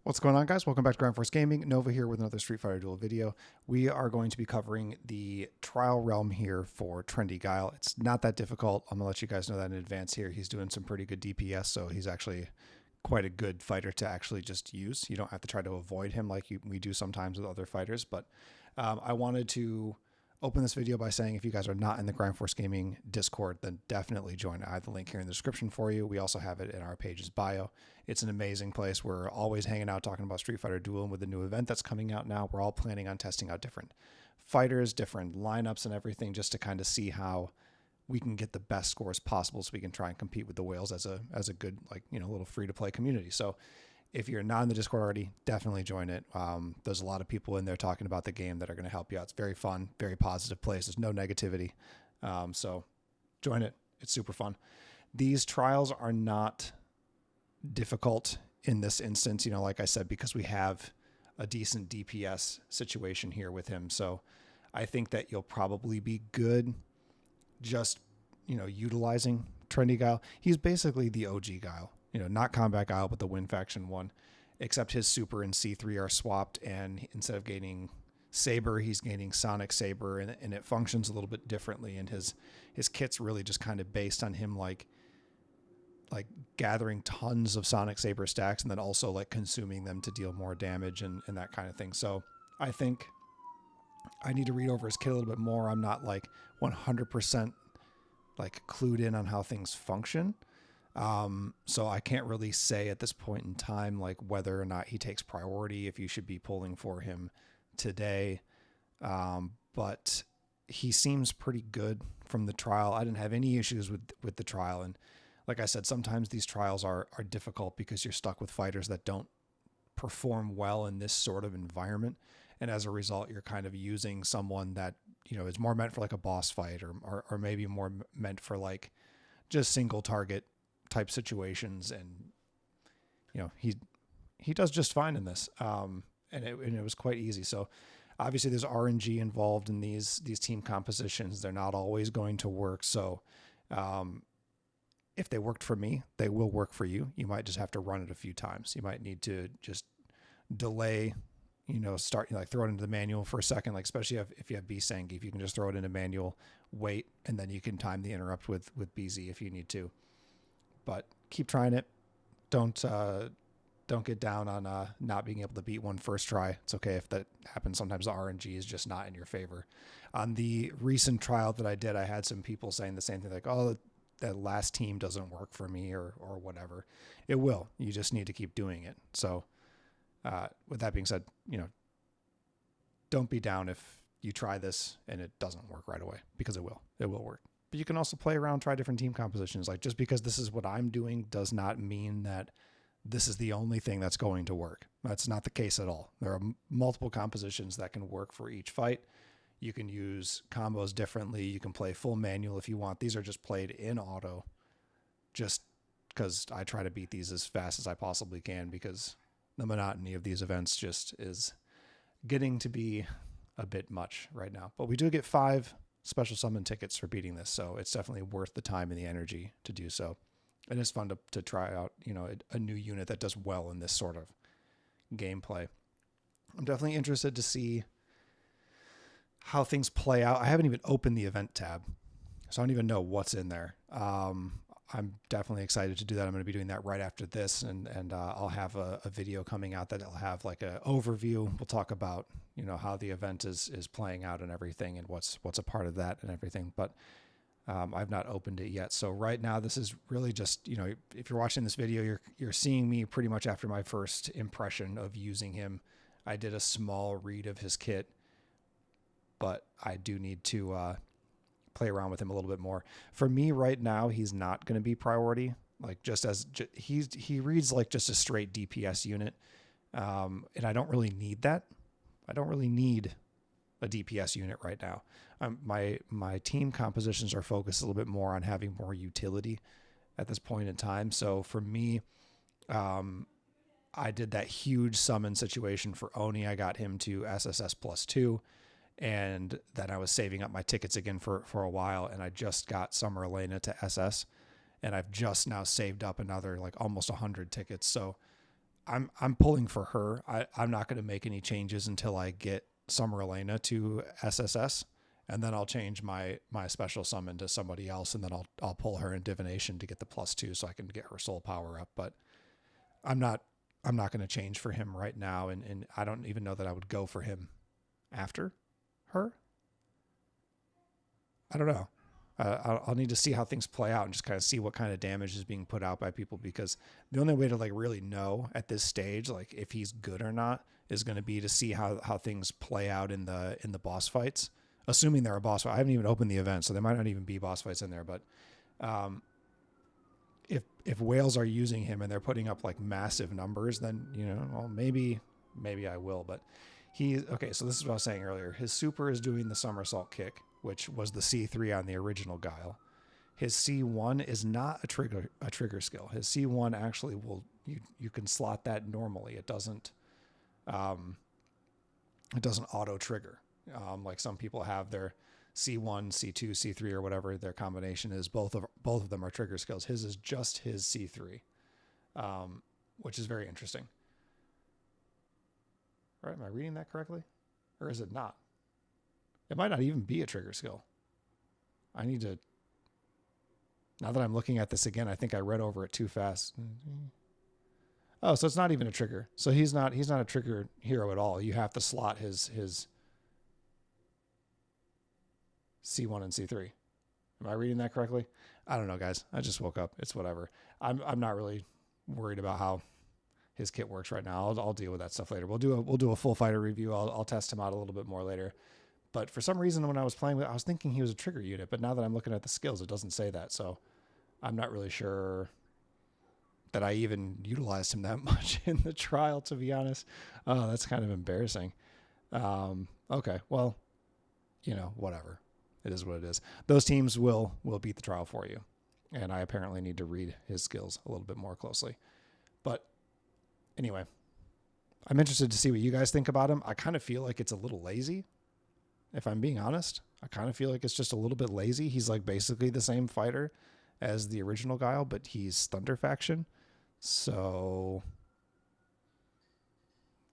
What's going on, guys? Welcome back to Ground Force Gaming. Nova here with another Street Fighter Duel video. We are going to be covering the trial realm here for Trendy Guile. It's not that difficult. I'm going to let you guys know that in advance here. He's doing some pretty good DPS, so he's actually quite a good fighter to actually just use. You don't have to try to avoid him like we do sometimes with other fighters, but I wanted to open this video by saying if you guys are not in the Ground Force Gaming Discord, then definitely join. I have the link here in the description for you. We also have it in our page's bio. It's an amazing place. We're always hanging out talking about Street Fighter Duel, and with the new event that's coming out now, we're all planning on testing out different fighters, different lineups and everything just to kind of see how we can get the best scores possible so we can try and compete with the whales as a good, like, little free to play community. So if you're not in the Discord already, definitely join it. There's a lot of people in there talking about the game that are going to help you out. It's very fun, very positive place. There's no negativity. So join it. It's super fun. These trials are not difficult in this instance, like I said, because we have a decent DPS situation here with him. So I think that you'll probably be good just, utilizing Trendy Guile. He's basically the OG Guile. Not Combat Guile, but the Win Faction one, except his Super and C3 are swapped, and instead of gaining Saber, he's gaining Sonic Saber, and it functions a little bit differently, and his kit's really just kind of based on him like gathering tons of Sonic Saber stacks and then also like consuming them to deal more damage and that kind of thing. So I think I need to read over his kit a little bit more. I'm not like 100% like clued in on how things function. So I can't really say at this point in time, like whether or not he takes priority, if you should be pulling for him today. But he seems pretty good from the trial. I didn't have any issues with the trial. And like I said, sometimes these trials are difficult because you're stuck with fighters that don't perform well in this sort of environment. And as a result, you're kind of using someone that, is more meant for like a boss fight or maybe more meant for like just single target type situations, and he does just fine in this, and it was quite easy. So obviously there's RNG involved in these team compositions. They're not always going to work. So if they worked for me, they will work for you. You might just have to run it a few times. You might need to just delay, start like throw it into the manual for a second, like especially if you have B Sengi, if you can just throw it into manual, wait, and then you can time the interrupt with BZ if you need to. But keep trying it. Don't get down on not being able to beat one first try. It's okay if that happens. Sometimes the RNG is just not in your favor. On the recent trial that I did, I had some people saying the same thing, like, "Oh, that last team doesn't work for me," or whatever. It will. You just need to keep doing it. So with that being said, don't be down if you try this and it doesn't work right away, because it will. It will work. But you can also play around, try different team compositions. Like, just because this is what I'm doing does not mean that this is the only thing that's going to work. That's not the case at all. There are multiple compositions that can work for each fight. You can use combos differently. You can play full manual if you want. These are just played in auto just because I try to beat these as fast as I possibly can, because the monotony of these events just is getting to be a bit much right now. But we do get 5 special summon tickets for beating this, so it's definitely worth the time and the energy to do so. And it's fun to try out, a new unit that does well in this sort of gameplay. I'm definitely interested to see how things play out. I haven't even opened the event tab, so I don't even know what's in there. I'm definitely excited to do that. I'm going to be doing that right after this, and I'll have a video coming out that'll have like an overview. We'll talk about how the event is playing out and everything, and what's a part of that and everything. But I've not opened it yet. So right now, this is really just, if you're watching this video, you're seeing me pretty much after my first impression of using him. I did a small read of his kit, but I do need to play around with him a little bit more. For me right now, he's not going to be priority. Like, he reads like just a straight DPS unit. And I don't really need that. I don't really need a DPS unit right now. My team compositions are focused a little bit more on having more utility at this point in time. So for me, I did that huge summon situation for Oni. I got him to SSS +2. And then I was saving up my tickets again for a while, and I just got Summer Elena to SS, and I've just now saved up another like almost 100 tickets. So I'm pulling for her. I'm not going to make any changes until I get Summer Elena to SSS, and then I'll change my special summon to somebody else, and then I'll pull her in Divination to get the +2 so I can get her soul power up. But I'm not going to change for him right now, and I don't even know that I would go for him after her. I don't know. I'll need to see how things play out and just kind of see what kind of damage is being put out by people, because the only way to like really know at this stage, like if he's good or not, is going to be to see how things play out in the boss fights, assuming they're a boss fight. I haven't even opened the event, so there might not even be boss fights in there. But if whales are using him and they're putting up like massive numbers, then, you know, well, maybe I will. But okay, so this is what I was saying earlier. His super is doing the somersault kick, which was the C3 on the original Guile. His C1 is not a trigger skill. His C1 actually will, you can slot that normally. It doesn't auto trigger. Like some people have their C1, C2, C3, or whatever their combination is. Both of them are trigger skills. His is just his C3, which is very interesting. Right? Am I reading that correctly? Or is it not? It might not even be a trigger skill. I need to, now that I'm looking at this again, I think I read over it too fast. Oh, so it's not even a trigger. So he's not a trigger hero at all. You have to slot his C1 and C3. Am I reading that correctly? I don't know, guys. I just woke up. It's whatever. I'm not really worried about how his kit works right now. I'll deal with that stuff later. We'll do a full fighter review. I'll test him out a little bit more later. But for some reason, when I was playing with it, I was thinking he was a trigger unit. But now that I'm looking at the skills, it doesn't say that. So I'm not really sure that I even utilized him that much in the trial, to be honest. Oh, that's kind of embarrassing. Okay, well, you know, whatever. It is what it is. Those teams will beat the trial for you. And I apparently need to read his skills a little bit more closely. But anyway, I'm interested to see what you guys think about him. I kind of feel like it's a little lazy, if I'm being honest. I kind of feel like it's just a little bit lazy. He's like basically the same fighter as the original Guile, but he's Thunder Faction. So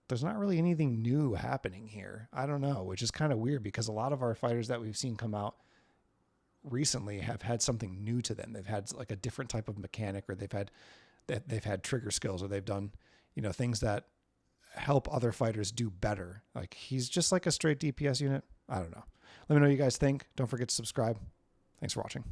there's not really anything new happening here. I don't know, which is kind of weird because a lot of our fighters that we've seen come out recently have had something new to them. They've had like a different type of mechanic, or they've had trigger skills, or they've done, you know, things that help other fighters do better. Like he's just like a straight DPS unit. I don't know. Let me know what you guys think. Don't forget to subscribe. Thanks for watching.